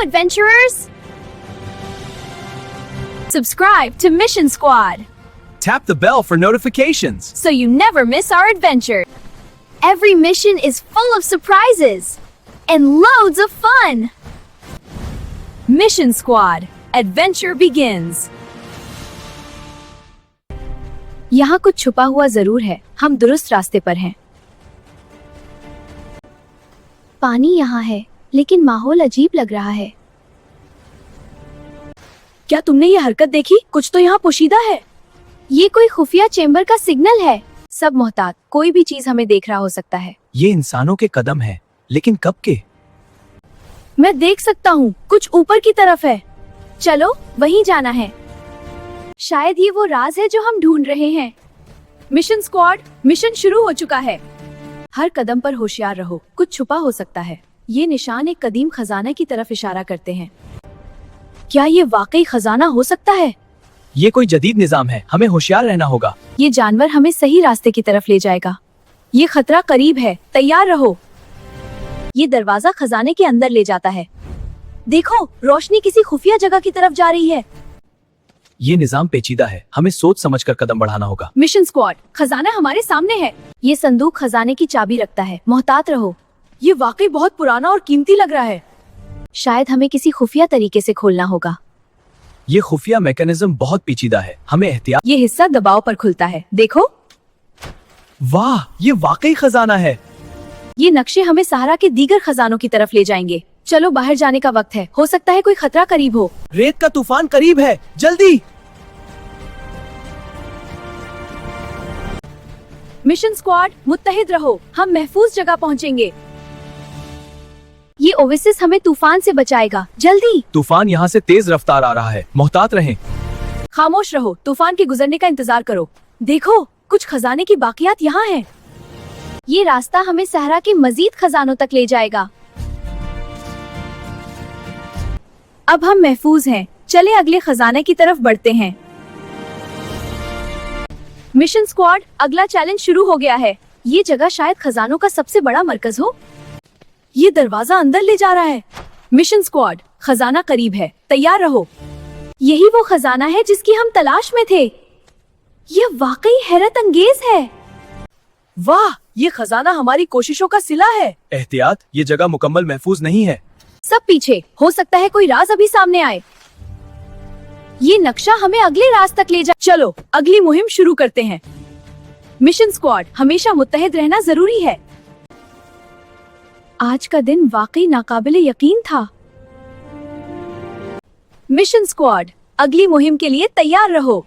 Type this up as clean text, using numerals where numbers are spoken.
adventurers! Subscribe to Mission Squad Tap the bell for notifications. so you never miss our adventure. Every mission is full of surprises and loads of fun. Mission Squad, adventure begins. यहाँ कुछ छुपा हुआ जरूर है, हम दुरुस्त रास्ते पर हैं। पानी यहाँ है, लेकिन माहौल अजीब लग रहा है। क्या तुमने ये हरकत देखी? कुछ तो यहाँ पोशीदा है। ये कोई खुफिया चेंबर का सिग्नल है। सब मोहतात, कोई भी चीज हमें देख रहा हो सकता है। ये इंसानों के कदम हैं, लेकिन कब के? मैं देख सकता हूँ, कुछ ऊपर की तरफ है। चलो, वहीं जाना है। शायद ये वो राज है जो हम ढूंढ रहे हैं। मिशन स्क्वाड, मिशन शुरू हो चुका है। हर कदम पर होशियार रहो, कुछ छुपा हो सकता है। ये निशान एक कदीम खजाना की तरफ इशारा करते हैं। क्या ये वाकई खजाना हो सकता है? ये कोई जदीद निजाम है, हमें होशियार रहना होगा। ये जानवर हमें सही रास्ते की तरफ ले जाएगा। ये खतरा करीब है, तैयार रहो। ये दरवाजा खजाने के अंदर ले जाता है। देखो, रोशनी किसी खुफिया जगह की तरफ जा रही है। ये निजाम पेचीदा है, हमें सोच समझकर कदम बढ़ाना होगा। मिशन स्क्वाड, खजाना हमारे सामने है। ये संदूक खजाने की चाबी रखता है, मोहतात रहो। ये वाकई बहुत पुराना और कीमती लग रहा है। शायद हमें किसी खुफिया तरीके से खोलना होगा। ये खुफिया मैकेनिज्म बहुत पेचीदा है, हमें एहतियात। ये हिस्सा दबाव पर खुलता है, देखो। वाह, ये वाकई खजाना है। ये नक्शे हमें सहारा के दीगर खजानों की तरफ ले जाएंगे। चलो, बाहर जाने का वक्त है। हो सकता है कोई खतरा करीब हो। रेत का तूफान करीब है, जल्दी। मिशन स्क्वाड, मुत्तहिद रहो, हम महफूज जगह पहुंचेंगे। ये ओएसिस हमें तूफान से बचाएगा, जल्दी। तूफान यहाँ से तेज रफ्तार आ रहा है, मोहतात रहें। खामोश रहो, तूफान के गुजरने का इंतजार करो। देखो, कुछ खजाने की बाकियात यहाँ हैं। ये रास्ता हमें सहरा के मजीद खजानों तक ले जाएगा। अब हम महफूज हैं, चले अगले खजाने की तरफ बढ़ते हैं। मिशन स्क्वाड, अगला चैलेंज शुरू हो गया है। ये जगह शायद खजानों का सबसे बड़ा मरकज हो। ये दरवाजा अंदर ले जा रहा है। मिशन स्क्वाड, खजाना करीब है, तैयार रहो। यही वो खजाना है जिसकी हम तलाश में थे। यह वाकई हैरत अंगेज है। वाह, ये खजाना हमारी कोशिशों का सिला है। एहतियात, ये जगह मुकम्मल महफूज नहीं है। सब पीछे, हो सकता है कोई राज अभी सामने आए। ये नक्शा हमें अगले राज तक ले जा। चलो, अगली मुहिम शुरू करते हैं। मिशन स्क्वाड, हमेशा मुत्तहिद रहना जरूरी है। आज का दिन वाकई नाकाबिले यकीन था। मिशन स्क्वाड, अगली मुहिम के लिए तैयार रहो।